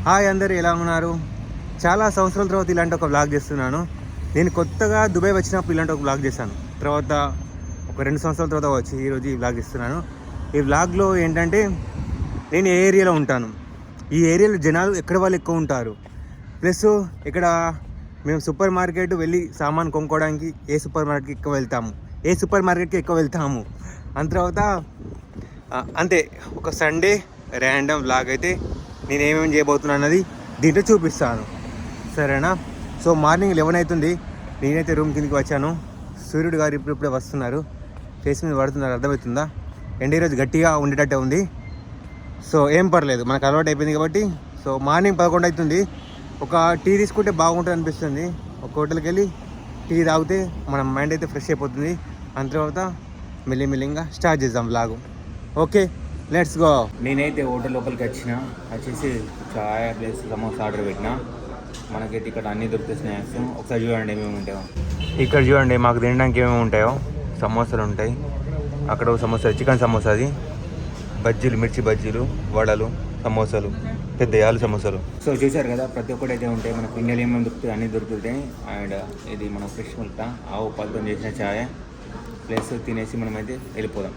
Hi అందరు ఎలా ఉన్నారు? చాలా సంవత్సరాల తర్వాత ఇలాంటి ఒక వ్లాగ్ చేస్తున్నాను. నేను కొత్తగా దుబాయ్ వచ్చినప్పుడు ఇలాంటి ఒక వ్లాగ్ చేశాను. తర్వాత ఒక 2 సంవత్సరాల తర్వాత వచ్చి ఈరోజు ఈ వ్లాగ్ ఇస్తున్నాను. ఈ వ్లాగ్లో ఏంటంటే నేను ఏ ఏరియాలో ఉంటాను, ఈ ఏరియాలో జనాలు ఎక్కడ వాళ్ళు ఎక్కువ ఉంటారు, ప్లస్ ఇక్కడ మేము సూపర్ మార్కెట్ వెళ్ళి సామాన్ కొనుక్కోవడానికి ఏ సూపర్ మార్కెట్కి ఎక్కువ వెళ్తాము, ఏ సూపర్ మార్కెట్కి ఎక్కువ వెళ్తాము అంత తర్వాత అంతే. ఒక సండే ర్యాండమ్ వ్లాగ్ అయితే నేను ఏమేమి చేయబోతున్నాను అన్నది దీంట్లో చూపిస్తాను, సరేనా? సో మార్నింగ్ 11 అవుతుంది. నేనైతే రూమ్ కిందకి వచ్చాను. సూర్యుడు గారు ఇప్పుడే వస్తున్నారు, ఫేస్ మీద పడుతున్నారు, అర్థమవుతుందా? ఎండ ఈరోజు గట్టిగా ఉండేటట్టే ఉంది. సో ఏం పర్లేదు, మనకు అలవాటు అయిపోయింది కాబట్టి. సో మార్నింగ్ 11 అవుతుంది. ఒక టీ తీసుకుంటే బాగుంటుంది అనిపిస్తుంది. ఒక హోటల్కి వెళ్ళి టీ తాగితే మన మైండ్ అయితే ఫ్రెష్ అయిపోతుంది. అంత తర్వాత మెల్లిమెల్లిగా స్టార్ట్ చేద్దాం వ్లాగు. Okay, let's go. నేనైతే హోటల్ లోపలికి వచ్చేసి చాయ్ ప్లస్ సమోసా ఆర్డర్ పెట్టిన. మనకైతే ఇక్కడ అన్నీ దొరుకుతాయి స్నాక్స్. ఒకసారి చూడండి ఏమేమి ఉంటాయో. ఇక్కడ చూడండి మాకు తినడానికి ఏమేమి ఉంటాయో. సమోసాలు ఉంటాయి, అక్కడ సమోసా చికెన్ సమోసా, అది బజ్జీలు, మిర్చి బజ్జీలు, వడలు, సమోసాలు, పెద్ద ఆలు సమోసాలు. సో చూసారు కదా, ప్రతి ఒక్కటి అయితే ఉంటాయి. మనకు ఇండియాలో ఏమేమి దొరుకుతాయి అన్నీ దొరుకుతాయి. అండ్ ఇది మన ఫ్రెష్ మిల్క్, ఆవు పాలతో చేసిన ఛాయ్ ప్లస్ తినేసి మనమైతే వెళ్ళిపోదాం.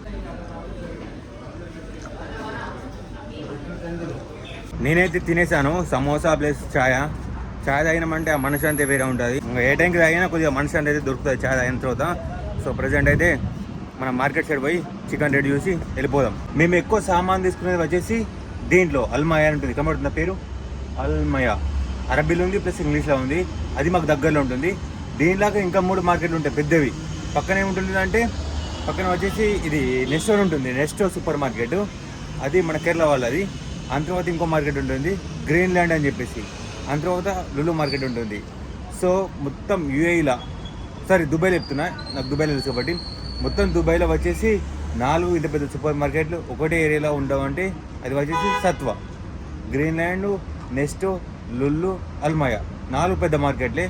నేనైతే తినేసాను సమోసా ప్లస్ ఛాయ్ తాగినామంటే ఆ మనశ్శాంతి వేరే ఉంటుంది. ఇంకా ఏ టైంకి తాగినా కొద్దిగా మనశ్శాంతి అయితే దొరుకుతుంది ఛాయ్ తాగిన తర్వాత. సో ప్రజెంట్ అయితే మనం మార్కెట్ సైడ్ పోయి చికెన్ రేట్ చూసి వెళ్ళిపోదాం. మేము ఎక్కువ సామాన్ తీసుకునేది వచ్చేసి దీంట్లో అల్మయా ఉంటుంది, కనబడుతున్న పేరు అల్మయా. అరబీలో ఉంది ప్లస్ ఇంగ్లీష్లో ఉంది. అది మాకు దగ్గరలో ఉంటుంది. దీనిలాగా ఇంకా 3 మార్కెట్లు ఉంటాయి పెద్దవి. పక్కనే ఉంటుంది అంటే పక్కన వచ్చేసి ఇది నెస్టో ఉంటుంది, నెస్టో సూపర్ మార్కెట్, అది మన కేరళ వాళ్ళది. అంత తర్వాత ఇంకో మార్కెట్ ఉంటుంది గ్రీన్ ల్యాండ్ అని చెప్పేసి. అంత తర్వాత లులు మార్కెట్ ఉంటుంది. సో మొత్తం యూఏఈలో, సారీ దుబాయ్లో చెప్తున్నా, నాకు దుబాయ్లో తెలుసు కాబట్టి, మొత్తం దుబాయ్లో వచ్చేసి 4 ఇంత పెద్ద సూపర్ మార్కెట్లు ఒకటే ఏరియాలో ఉండవంటే అది వచ్చేసి సత్వా, గ్రీన్ ల్యాండ్, నెస్టో, లుల్లు, అల్మయా, 4 పెద్ద మార్కెట్లే.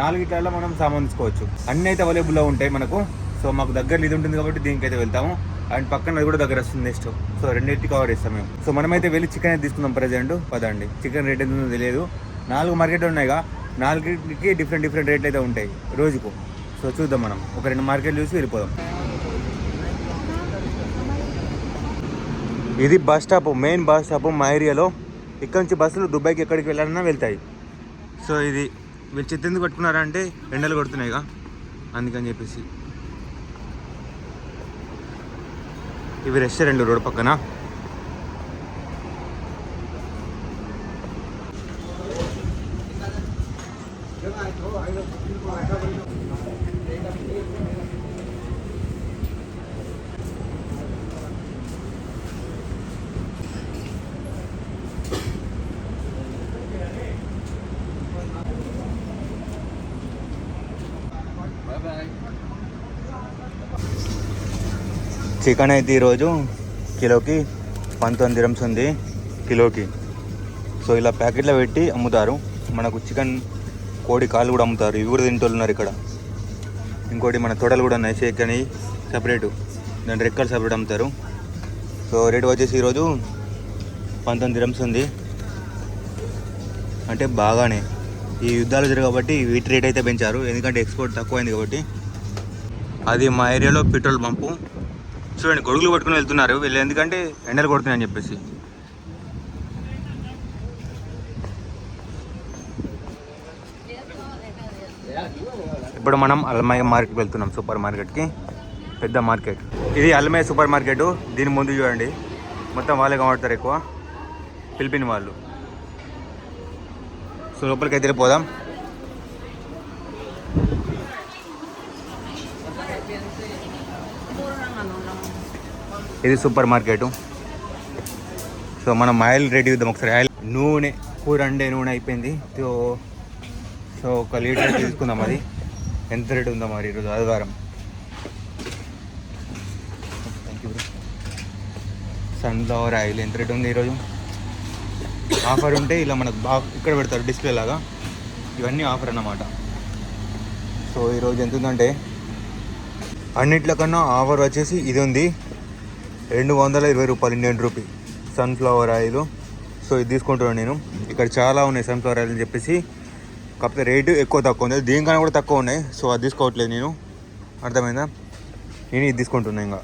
4 మనం సామాన్ తీసుకోవచ్చు. అన్నీ అయితే అవైలబుల్లో ఉంటాయి మనకు. సో మాకు దగ్గరలో ఇది ఉంటుంది కాబట్టి దీనికైతే వెళ్తాము. అండ్ పక్కన అది కూడా దగ్గర వస్తుంది నెక్స్ట్. సో రెండింటికి కవర్ చేస్తాం మేము. సో మనమైతే వెళ్ళి చికెన్ అయితే తీసుకుందాం ప్రజెంట్. పదండి, చికెన్ రేట్ ఎంత తెలియదు. 4 మార్కెట్లు ఉన్నాయిగా, 4కి డిఫరెంట్ రేట్లు అయితే ఉంటాయి రోజుకు. సో చూద్దాం, మనం ఒక 2 మార్కెట్లు చూసి వెళ్ళిపోదాం. ఇది bus stop, main bus stop మా ఏరియాలో. ఇక్కడ నుంచి బస్సులు దుబాయ్కి ఎక్కడికి వెళ్ళాలన్నా వెళ్తాయి. సో ఇది వీళ్ళు చెత్త ఎందుకు పట్టుకున్నారంటే ఎండలు కొడుతున్నాయిగా, అందుకని చెప్పేసి. ఇవి రెస్టారెంట్ రోడ్ పక్కన. చికెన్ అయితే ఈరోజు కిలోకి 19 dirhams ఉంది కిలోకి. సో ఇలా ప్యాకెట్లో పెట్టి అమ్ముతారు. మనకు చికెన్ కోడి కాళ్ళు కూడా అమ్ముతారు, ఇవి కూడా తింటున్నారు ఇక్కడ. ఇంకోటి మన తొడలు కూడా ఉన్నాయి, షేక్ అని సపరేటు, దాని రెక్కలు సపరేట్ అమ్ముతారు. సో రేట్ వచ్చేసి ఈరోజు 19 dirhams ఉంది. అంటే బాగానే, ఈ యుద్ధాలు జరిగాయి కాబట్టి వీటి రేట్ అయితే పెంచారు, ఎందుకంటే ఎక్స్పోర్ట్ తక్కువైంది కాబట్టి. అది మా ఏరియాలో పెట్రోల్ పంపు. చూడండి, గొడుగులు పట్టుకుని వెళ్తున్నారు వీళ్ళు, ఎందుకంటే ఎండలు కొడుతున్నాయని చెప్పేసి. ఇప్పుడు మనం అల్మయా మార్కెట్కి వెళ్తున్నాం, సూపర్ మార్కెట్కి, పెద్ద మార్కెట్ ఇది అల్మయా సూపర్ మార్కెట్. దీని ముందు చూడండి మొత్తం వాళ్ళే కనబడతారు ఎక్కువ, ఫిలిపిన్ వాళ్ళు. సో లోపలికి అయితే వెళ్ళిపోదాం. ఇది సూపర్ మార్కెట్. సో మనం ఆయిల్ రేట్ ఇద్దాం ఒకసారి. ఆయిల్, నూనె, కూర అండే నూనె అయిపోయింది. సో 1 లీటర్ తీసుకుందాం. అది ఎంత రేట్ ఉందో మరి ఈరోజు ఆదివారం. Thank you bro. Sunflower oil ఎంత రేట్ ఉంది ఈరోజు? ఆఫర్ ఉంటే ఇలా మనకు బాగా ఇక్కడ పెడతారు డిస్ప్లే లాగా, ఇవన్నీ ఆఫర్ అన్నమాట. సో ఈరోజు ఎంత ఉందంటే అన్నిట్లో కన్నా ఆఫర్ వచ్చేసి ఇది ఉంది, 220 రూపాయలు Indian rupee. Sunflower oil so ఇది తీసుకుంటున్నాను నేను. ఇక్కడ చాలా ఉన్నాయి సన్ఫ్లవర్ ఆయిల్ అని చెప్పేసి, కాకపోతే రేటు ఎక్కువ తక్కువ ఉంది. దీనికన్నా కూడా తక్కువ ఉన్నాయి. సో అది తీసుకోవట్లేదు నేను, అర్థమైందా. నేను ఇది తీసుకుంటున్నాను. ఇంకా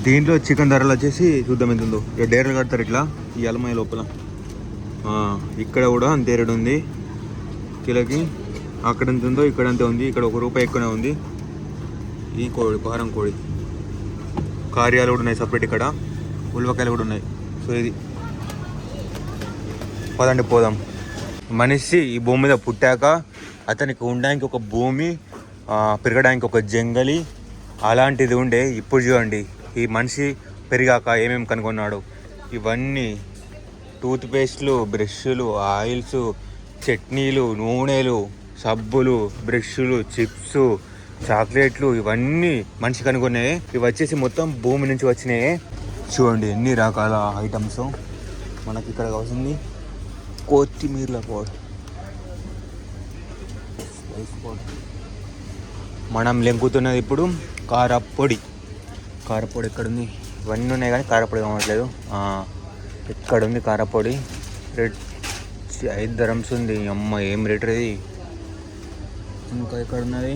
దీంట్లో చికెన్ ధరలు వచ్చేసి చూద్దాం ఎంత ఉందో. ఇక డేరలు కడతారు ఇట్లా ఈ అలమాయి లోపల. ఇక్కడ కూడా అంతే రేటు ఉంది కిలోకి. అక్కడ ఎంత ఉందో ఇక్కడ అంతే ఉంది. ఇక్కడ ₹1 ఎక్కువనే ఉంది. ఈ కోడి కారం కోడి కార్యాలు కూడా ఉన్నాయి సపరేట్. ఇక్కడ ఉల్వకాయలు కూడా ఉన్నాయి. సో ఇది పదండి పోదాం. మనిషి ఈ భూమి మీద పుట్టాక అతనికి ఉండడానికి ఒక భూమి, పెరగడానికి ఒక జంగలి అలాంటిది ఉండే. ఇప్పుడు చూడండి ఈ మనిషి పెరిగాక ఏమేమి కనుగొన్నాడు. ఇవన్నీ టూత్ పేస్ట్లు, బ్రష్లు, ఆయిల్స్, చట్నీలు, నూనెలు, సబ్బులు, బ్రష్లు, చిప్స్, చాక్లెట్లు, ఇవన్నీ మనిషి కనుగొన్నాయి. ఇవి వచ్చేసి మొత్తం భూమి నుంచి వచ్చినాయి. చూడండి ఎన్ని రకాల ఐటమ్స్. మనకి ఇక్కడ కావాల్సింది కొత్తిమీర పౌడర్, స్పైస్ పౌడర్. మనం లెంకుతున్నది ఇప్పుడు కారపొడి. కారపొడి ఎక్కడుంది? ఇవన్నీ ఉన్నాయి కానీ కారపొడి కావట్లేదు. ఎక్కడుంది కారపొడి? రేట్ 5 dirhams ఉంది. అమ్మ ఏం రేట్ ఇది. ఇంకా ఎక్కడ ఉన్నది?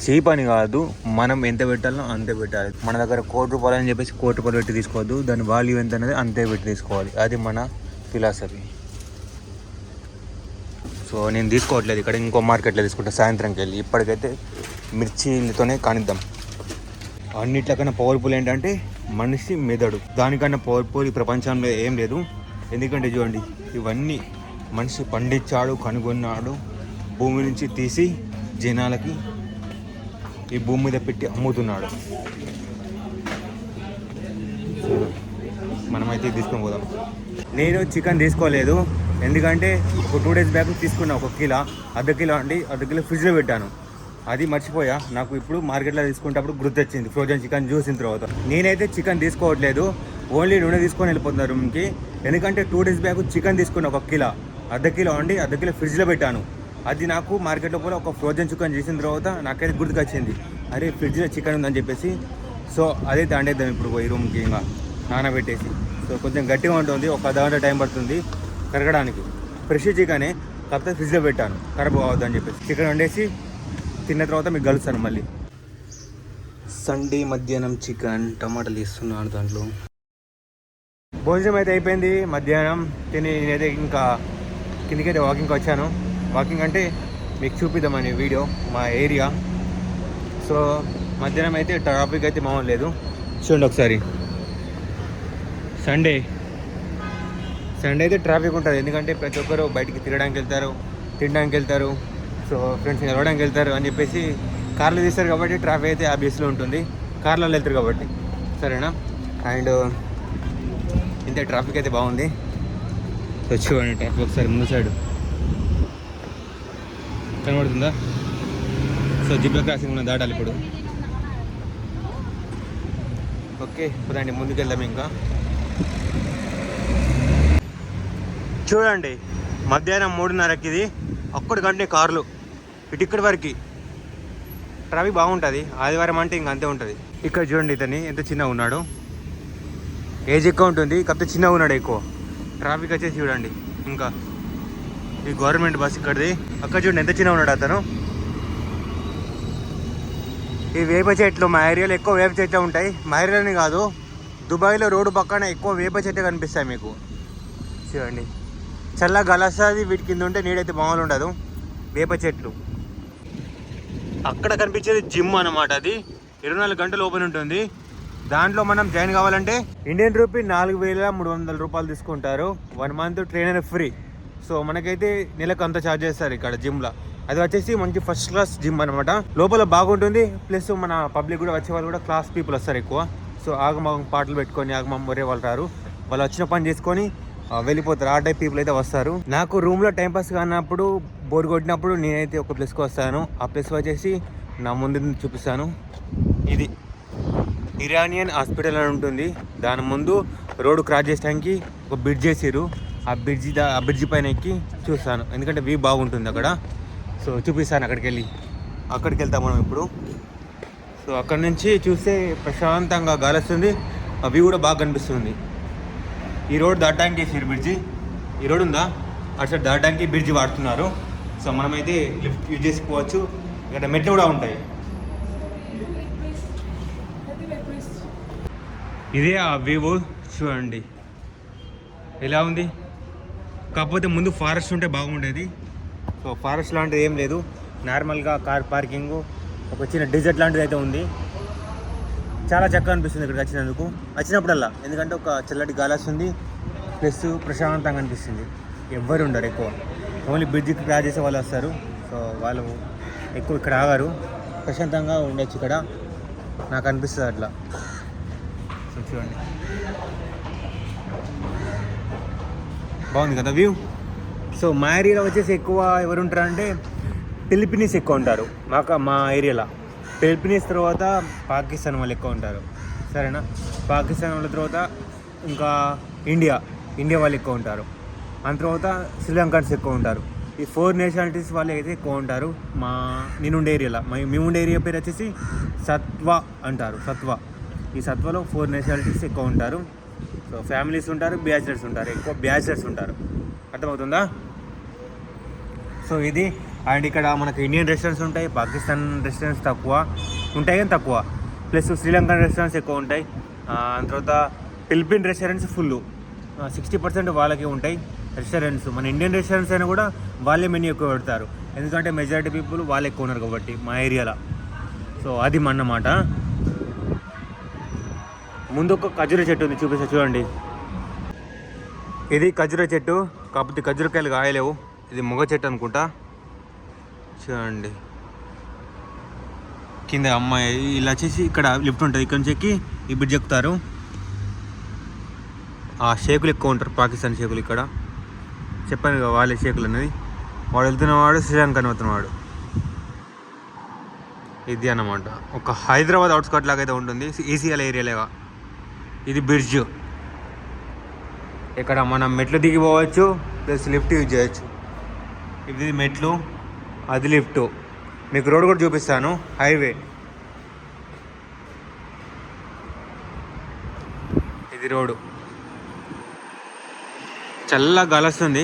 చీప్ అని కాదు, మనం ఎంత పెట్టాలో అంతే పెట్టాలి. మన దగ్గర ₹1,00,00,000 అని చెప్పేసి ₹1,00,00,000 పెట్టి తీసుకోవద్దు. దాని వాల్యూ ఎంత అనేది అంతే పెట్టి తీసుకోవాలి. అది మన ఫిలాసఫీ. సో నేను తీసుకోవట్లేదు ఇక్కడ, ఇంకో మార్కెట్లో తీసుకుంటా సాయంత్రంకి వెళ్ళి. ఇప్పటికైతే మిర్చిలతోనే కానిద్దాం. అన్నిట్లకన్నా పవర్ఫుల్ ఏంటంటే మనిషి మెదడు. దానికన్నా పవర్ఫుల్ ఈ ప్రపంచంలో ఏం లేదు. ఎందుకంటే చూడండి ఇవన్నీ మనిషి పండించాడు, కనుగొన్నాడు, భూమి నుంచి తీసి జనాలకి ఈ భూమి మీద పెట్టి అమ్ముతున్నాడు. మనమైతే తీసుకొని పోదాం. నేను చికెన్ తీసుకోలేదు, ఎందుకంటే ఒక 2 days బ్యాక్ తీసుకున్నా. 1 కిలో, అర్ధ కిలో ఫ్రిడ్జ్లో పెట్టాను. అది మర్చిపోయా. నాకు ఇప్పుడు మార్కెట్లో తీసుకునేటప్పుడు గుర్తొచ్చింది ఫ్రోజన్ చికెన్ చూసిన తర్వాత. నేనైతే చికెన్ తీసుకోవట్లేదు, ఓన్లీ నూనె తీసుకొని వెళ్ళిపోతున్నా రూమ్కి. ఎందుకంటే 2 days బ్యాక్ చికెన్ తీసుకున్నా. 1 కిలో, అర్ధ కిలో ఫ్రిడ్జ్లో పెట్టాను. అది నాకు మార్కెట్లో కూడా ఒక ఫ్రోజన్ చికెన్ చేసిన తర్వాత నాకైతే గుర్తుకొచ్చింది, అరే ఫ్రిడ్జ్లో చికెన్ ఉందని చెప్పేసి. సో అదే తాండేద్దాం ఇప్పుడు పోయి రూమ్కి ఇంకా నానబెట్టేసి. సో కొంచెం గట్టిగా ఉంటుంది, ఒక అర్ధగంట టైం పడుతుంది కరగడానికి. ఫ్రెష్ చికెనే, కాకపోతే ఫ్రిడ్జ్లో పెట్టాను ఖరాబ్ కావద్దని చెప్పేసి. చికెన్ వండేసి తిన్న తర్వాత మీకు కలుస్తాను మళ్ళీ. సండే మధ్యాహ్నం చికెన్ టమాటాలు తీస్తున్నాను. దాంట్లో భోజనం అయితే అయిపోయింది. మధ్యాహ్నం తిని నేనైతే ఇంకా కిందికైతే వాకింగ్కి వచ్చాను. వాకింగ్ అంటే మీకు చూపిద్దామని వీడియో మా ఏరియా. సో మధ్యాహ్నం అయితే ట్రాఫిక్ అయితే మామూలు లేదు. చూడండి ఒకసారి. సండే అయితే ట్రాఫిక్ ఉంటుంది, ఎందుకంటే ప్రతి ఒక్కరు బయటికి తిరగడానికి వెళ్తారు, తినడానికి వెళ్తారు, సో ఫ్రెండ్స్ని కలవడానికి వెళ్తారు అని చెప్పేసి కార్లు తీస్తారు కాబట్టి ట్రాఫిక్ అయితే ఆబ్వియస్లో ఉంటుంది. కార్లలో వెళ్తారు కాబట్టి, సరేనా. అండ్ ఇంత ట్రాఫిక్ అయితే బాగుంది. సో చూడండి ట్రాఫిక్ ఒకసారి ముందు సైడ్ కనబడుతుందా. సో జిబ్రా క్రాసింగ్ మనం దాటాలి ఇప్పుడు. ఓకే పదండి ముందుకు వెళ్దాం. ఇంకా చూడండి మధ్యాహ్నం 3:30కి ఇది అక్కడి కంటే కార్లు ఇక్కడి వరకు ట్రాఫిక్ బాగుంటుంది. ఆదివారం అంటే ఇంక అంతే ఉంటుంది. ఇక్కడ చూడండి ఇతని ఎంత చిన్నగా ఉన్నాడు. ఏజ్ ఎక్కువ ఉంటుంది, కాకపోతే చిన్నగా ఉన్నాడు ఎక్కువ. ట్రాఫిక్ వచ్చేసి చూడండి. ఇంకా ఈ గవర్నమెంట్ బస్ ఇక్కడిది. అక్కడ చూడండి ఎంత చిన్నగా ఉన్నాడు అతను. ఈ వేప చెట్లు మా ఏరియాలో ఎక్కువ వేప చెట్లు ఉంటాయి. మా ఏరియాలోనే కాదు, దుబాయ్లో రోడ్డు పక్కన ఎక్కువ వేప చెట్లు కనిపిస్తాయి మీకు. చూడండి చల్లగా గాలి వస్తుంది. వీటి కింద ఉంటే నీడైతే మామూలు ఉండదు. వేప చెట్లు. అక్కడ కనిపించేది జిమ్ అన్నమాట. అది 24 గంటలు ఓపెన్ ఉంటుంది. దాంట్లో మనం జాయిన్ కావాలంటే ఇండియన్ రూపీ $4,300 తీసుకుంటారు. 1 month ట్రైనర్ ఫ్రీ. సో మనకైతే నెలకు అంత ఛార్జ్ చేస్తారు ఇక్కడ జిమ్లో. అది వచ్చేసి మంచి ఫస్ట్ క్లాస్ జిమ్ అనమాట. లోపల బాగుంటుంది. ప్లస్ మన పబ్లిక్ కూడా వచ్చే వాళ్ళు కూడా క్లాస్ పీపుల్ వస్తారు ఎక్కువ. సో ఆగమగం పాటలు పెట్టుకొని ఆగమం మొరే వాళ్ళు రారు. వాళ్ళు వచ్చిన పని చేసుకొని వెళ్ళిపోతారు. ఆ టైప్ పీపుల్ అయితే వస్తారు. నాకు రూమ్లో టైంపాస్ కానప్పుడు, బోర్ కొట్టినప్పుడు నేనైతే ఒక ప్లేస్కి వస్తాను. ఆ ప్లేస్ వచ్చేసి నా ముందు చూపిస్తాను. ఇది ఇరానియన్ హాస్పిటల్ అని ఉంటుంది. దాని ముందు రోడ్డు క్రాస్ చేయడానికి ఒక బ్రిడ్జ్ చేసిరు. ఆ బ్రిడ్జి పైన ఎక్కి చూస్తాను, ఎందుకంటే వ్యూ బాగుంటుంది అక్కడ. సో చూపిస్తాను అక్కడికి వెళ్తాం మనం ఇప్పుడు. సో అక్కడ నుంచి చూస్తే ప్రశాంతంగా గాలి వస్తుంది. ఆ వ్యూ కూడా బాగా కనిపిస్తుంది. ఈ రోడ్ దాటడానికి సిర్ బ్రిడ్జి, ఈ రోడ్ ఉందా అటు సైడ్ దాటడానికి బ్రిడ్జి వాడుతున్నారు. సో మనమైతే లిఫ్ట్ యూజ్ చేసుకోవచ్చు. ఇక్కడ మెట్లు కూడా ఉంటాయి. ఇదే ఆ వ్యూ చూడండి ఎలా ఉంది. కాకపోతే ముందు ఫారెస్ట్ ఉంటే బాగుండేది. సో ఫారెస్ట్ లాంటిది ఏం లేదు, నార్మల్గా కార్ పార్కింగ్, ఒక చిన్న డిజర్ట్ లాంటిది అయితే ఉంది. చాలా చక్కగా అనిపిస్తుంది ఇక్కడికి వచ్చినప్పుడల్లా, ఎందుకంటే ఒక చల్లటి గాలి వస్తుంది, ప్లస్ ప్రశాంతంగా అనిపిస్తుంది. ఎవ్వరు ఉండరు ఎక్కువ, ఓన్లీ బ్రిడ్జికి క్రాస్ చేసే వాళ్ళు వస్తారు. సో వాళ్ళు ఎక్కువ ఇక్కడ ఆగారు, ప్రశాంతంగా ఉండొచ్చు ఇక్కడ, నాకు అనిపిస్తుంది అట్లా. సో చూడండి బాగుంది కదా వ్యూ. సో మా ఏరియాలో వచ్చేసి ఎక్కువ ఎవరు ఉంటారంటే ఫిలిపినీస్ ఎక్కువ ఉంటారు. మా ఏరియాలో ఫిలిపినీస్ తర్వాత పాకిస్తాన్ వాళ్ళు ఎక్కువ ఉంటారు, సరేనా. పాకిస్తాన్ వాళ్ళ తర్వాత ఇంకా ఇండియా వాళ్ళు ఎక్కువ ఉంటారు. ఆ తర్వాత శ్రీలంకన్స్ ఎక్కువ ఉంటారు. ఈ 4 నేషనాలిటీస్ వాళ్ళు అయితే ఎక్కువ ఉంటారు నేనుండే ఏరియాలో. మేము ఉండే ఏరియా పేరు వచ్చేసి సత్వా అంటారు, సత్వా. ఈ సత్వాలో 4 నేషనాలిటీస్ ఎక్కువ ఉంటారు. సో ఫ్యామిలీస్ ఉంటారు, బ్యాచిలర్స్ ఉంటారు, ఎక్కువ బ్యాచిలర్స్ ఉంటారు. అర్థమవుతుందా? సో ఇది. అండ్ ఇక్కడ మనకు ఇండియన్ రెస్టారెంట్స్ ఉంటాయి, పాకిస్తాన్ రెస్టారెంట్స్ తక్కువ ఉంటాయి కానీ తక్కువ, ప్లస్ శ్రీలంకన్ రెస్టారెంట్స్ ఎక్కువ ఉంటాయి. తర్వాత ఫిలిపిన్ రెస్టారెంట్స్ ఫుల్, 60% వాళ్ళకే ఉంటాయి రెస్టారెంట్స్. మన ఇండియన్ రెస్టారెంట్స్ అయినా కూడా వాళ్ళే మెన్యూ ఎక్కువ పెడతారు, ఎందుకంటే మెజారిటీ పీపుల్ వాళ్ళు ఎక్కువ ఉన్నారు కాబట్టి మా ఏరియాలో. సో అది అన్నమాట. ముందు ఒక ఖర్జూర చెట్టు ఉంది, చూపిస్తా చూడండి. ఇది ఖర్జూర చెట్టు, కాకపోతే ఖర్జూరకాయలు కాయలేవు. ఇది మొగ చెట్టు అనుకుంటా, చూడండి. కింద అమ్మాయి ఇలా వచ్చేసి ఇక్కడ లిఫ్ట్ ఉంటుంది, ఇక్కడ నుంచి ఎక్కి ఈ బ్రిడ్జ్ ఎక్కుతారు. ఆ షేకులు ఎక్కువ ఉంటారు, పాకిస్తాన్ షేకులు. ఇక్కడ చెప్పాను కదా వాళ్ళే షేకులు అనేది. వాడు వెళ్తున్నవాడు శ్రీలంకన్ అవుతున్నవాడు. ఇది అన్నమాట. ఒక హైదరాబాద్ అవుట్స్కట్ లాగా అయితే ఉంటుంది, ఈసీఎల్ ఏరియాలేగా. ఇది బ్రిడ్జ్, ఇక్కడ మనం మెట్లు దిగిపోవచ్చు, ప్లస్ లిఫ్ట్ యూజ్ చేయొచ్చు. ఇది మెట్లు, అది లిఫ్ట్. మీకు రోడ్ కూడా చూపిస్తాను, హైవే. ఇది రోడ్డు, చల్లగా గాలి వస్తుంది.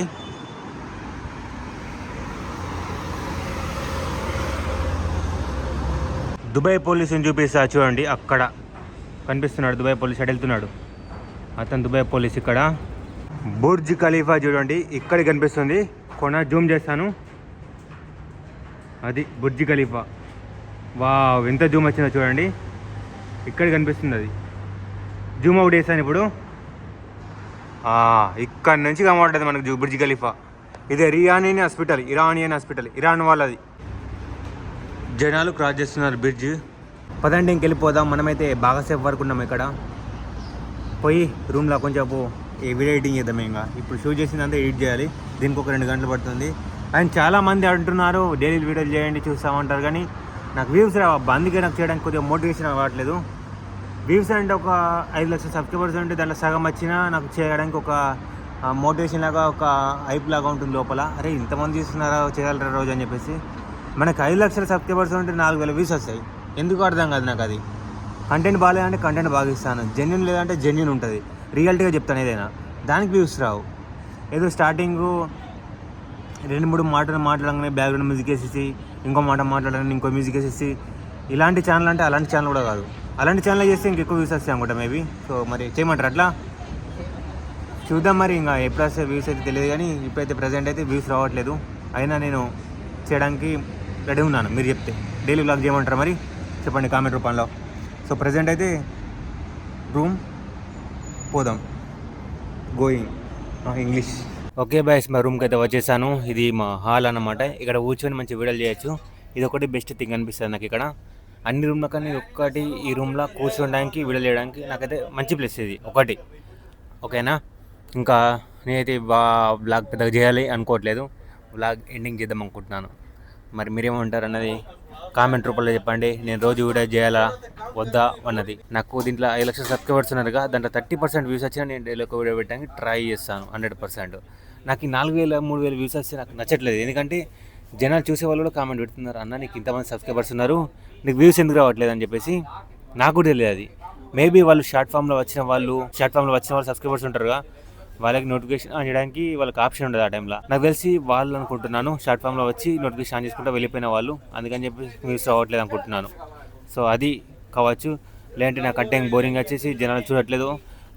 దుబాయ్ పోలీసుని చూపిస్తా చూడండి, అక్కడ కనిపిస్తున్నాడు దుబాయ్ పోలీస్, అటు వెళ్తున్నాడు అతను దుబాయ్ పోలీస్. ఇక్కడ బుర్జ్ ఖలీఫా చూడండి, ఇక్కడ కనిపిస్తుంది. కొన జూమ్ చేస్తాను, అది బుర్జ్ ఖలీఫా. వావ్, ఎంత జూమ్ వచ్చిందో చూడండి, ఇక్కడ కనిపిస్తుంది. అది జూమ్ అవుట్ చేస్తాను ఇప్పుడు. ఇక్కడ నుంచి కనబడుతుంది మనకు బుర్జ్ ఖలీఫా. ఇది ఇరానియన్ హాస్పిటల్, ఇరాన్ వాళ్ళది. జనాలు క్రాస్ చేస్తున్నారు బ్రిడ్జ్. పదండి ఇంకెళ్ళిపోదాం. మనమైతే బాగాసేపు వరకు ఉన్నాం ఇక్కడ. పోయి రూమ్లో కొంచెం ఈ వీడియో ఎడిటింగ్ చేద్దాం. ఇంకా ఇప్పుడు షూట్ చేసిందంతా ఎడిట్ చేయాలి, దీనికి ఒక 2 గంటలు పడుతుంది. అండ్ చాలామంది అంటున్నారు డైలీ వీడియోలు చేయండి చూస్తామంటారు, కానీ నాకు వ్యూస్ రావు. అందుకే నాకు చేయడానికి కొద్దిగా మోటివేషన్ అవ్వట్లేదు. వ్యూస్ అంటే ఒక 5 లక్షల సబ్స్క్రైబర్స్ ఉంటే దాంట్లో సగం వచ్చినా నాకు చేయడానికి ఒక మోటివేషన్ లాగా, ఒక హైప్ లాగా ఉంటుంది లోపల. అరే ఇంతమంది చూస్తున్నారా, చేయగలరా రోజు అని చెప్పేసి. మనకు 5 లక్షల సబ్స్క్రైబర్స్ ఉంటే 4,000 వ్యూస్ వస్తాయి. ఎందుకు అర్థం కాదు నాకు. అది కంటెంట్ బాగాలేదంటే కంటెంట్ బాగా ఇస్తాను, జెన్యున్ లేదంటే జెన్యున్ ఉంటుంది, రియాలిటీగా చెప్తాను ఏదైనా. దానికి వ్యూస్ రావు. ఏదో స్టార్టింగ్ 2-3 మాటలు మాట్లాడగానే బ్యాక్గ్రౌండ్ మ్యూజిక్ వేసేసి, ఇంకో మాట మాట్లాడగానే ఇంకో మ్యూజిక్ వేసేసి, ఇలాంటి ఛానల్ అంటే అలాంటి ఛానల్ కూడా కాదు. అలాంటి ఛానల్ చేస్తే ఇంకెక్కువ వ్యూస్ వస్తాయి అనుకుంటా మేబీ. సో మరి చేయమంటారు అట్లా, చూద్దాం మరి. ఇంకా ఎప్పుడు వస్తే వ్యూస్ అయితే తెలియదు, కానీ ఇప్పుడైతే ప్రజెంట్ అయితే వ్యూస్ రావట్లేదు. అయినా నేను చేయడానికి రెడీ ఉన్నాను, మీరు చెప్తే. డైలీ వ్లాగ్ చేయమంటారు మరి, చెప్పండి కామెంట్ రూపంలో. సో ప్రజెంట్ అయితే రూమ్ పోదాం, గోయింగ్ ఇంగ్లీష్. ఓకే బాయ్స్, మా రూమ్కి అయితే వచ్చేసాను. ఇది మా హాల్ అన్నమాట. ఇక్కడ కూర్చొని మంచి వీడియోలు చేయొచ్చు. ఇది ఒకటి బెస్ట్ థింగ్ అనిపిస్తుంది నాకు. ఇక్కడ అన్ని రూమ్లో కానీ ఒక్కటి ఈ రూమ్లో కూర్చోడానికి, వీడియోలు చేయడానికి నాకైతే మంచి ప్లేస్ ఇది ఒకటి. ఓకేనా, ఇంకా నేనైతే బ్లాగ్ పెద్దగా చేయాలి అనుకోవట్లేదు, బ్లాగ్ ఎండింగ్ చేద్దాం అనుకుంటున్నాను. మరి మీరేమంటారు అన్నది కామెంట్ రూపంలో చెప్పండి. నేను రోజు వీడియో చేయాలా వద్దా అన్నది. నాకు దీంట్లో 5 లక్షల సబ్స్క్రైబర్స్ ఉన్నారుగా, దాంట్లో 30% వ్యూస్ వచ్చినా నేను డైలీ ఒక వీడియో పెట్టడానికి ట్రై చేస్తాను 100%. నాకు ఈ 4,000-3,000 వ్యూస్ వస్తే నాకు నచ్చట్లేదు, ఎందుకంటే జనాలు చూసేవాళ్ళు కూడా కామెంట్ పెడుతున్నారు, అన్న నీకు ఇంతమంది సబ్స్క్రైబర్స్ ఉన్నారు, నీకు వ్యూస్ ఎందుకు రావట్లేదు అని చెప్పేసి. నాకు కూడా తెలియదు అది. మేబీ వాళ్ళు షార్ట్ ఫామ్లో వచ్చిన వాళ్ళు సబ్స్క్రైబర్స్ ఉంటారుగా, వాళ్ళకి నోటిఫికేషన్ ఆన్ చేయడానికి వాళ్ళకి ఆప్షన్ ఉండదు ఆ టైంలో. నాకు తెలిసి వాళ్ళు అనుకుంటున్నాను షార్ట్ ఫామ్లో వచ్చి నోటిఫికేషన్ ఆన్ చేసుకుంటూ వెళ్ళిపోయిన వాళ్ళు, అందుకని చెప్పి న్యూస్ రావట్లేదు అనుకుంటున్నాను. సో అది కావచ్చు, లేదంటే నా కంటెంట్ బోరింగ్ వచ్చేసి జనాలు చూడట్లేదు,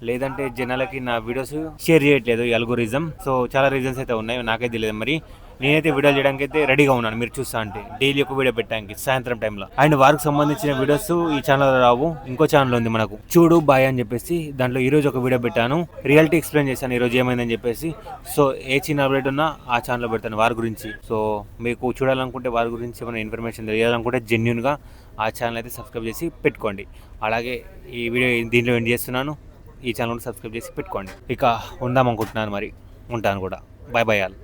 లేదంటే జనాలకి నా వీడియోస్ షేర్ చేయట్లేదు ఈ అల్గోరిజం. సో చాలా రీజన్స్ అయితే ఉన్నాయి, నాకైతే తెలియదు. మరి నేనైతే వీడియోలు చేయడానికి అయితే రెడీగా ఉన్నాను, మీరు చూస్తా అంటే డైలీ ఒక వీడియో పెట్టడానికి సాయంత్రం టైంలో. అండ్ వారికి సంబంధించిన వీడియోస్ ఈ ఛానల్లో రావు, ఇంకో ఛానల్ ఉంది మనకు చూడు బాయ్ అని చెప్పేసి, దాంట్లో ఈరోజు ఒక వీడియో పెట్టాను, రియాలిటీ ఎక్స్ప్లెయిన్ చేశాను ఈరోజు ఏమైందని చెప్పేసి. సో ఏ చిన్న అప్డేట్ ఉన్నా ఆ ఛానల్లో పెడతాను వారి గురించి. సో మీకు చూడాలనుకుంటే వారి గురించి ఏమైనా ఇన్ఫర్మేషన్ తెలియాలనుకుంటే జెన్యూన్గా ఆ ఛానల్ అయితే సబ్స్క్రైబ్ చేసి పెట్టుకోండి. అలాగే ఈ వీడియో దీంట్లో ఎండ్ చేస్తున్నాను, ఈ ఛానల్ సబ్స్క్రైబ్ చేసి పెట్టుకోండి. ఇక ఉందాం అనుకుంటున్నాను, మరి ఉంటాను కూడా. Bye bye all.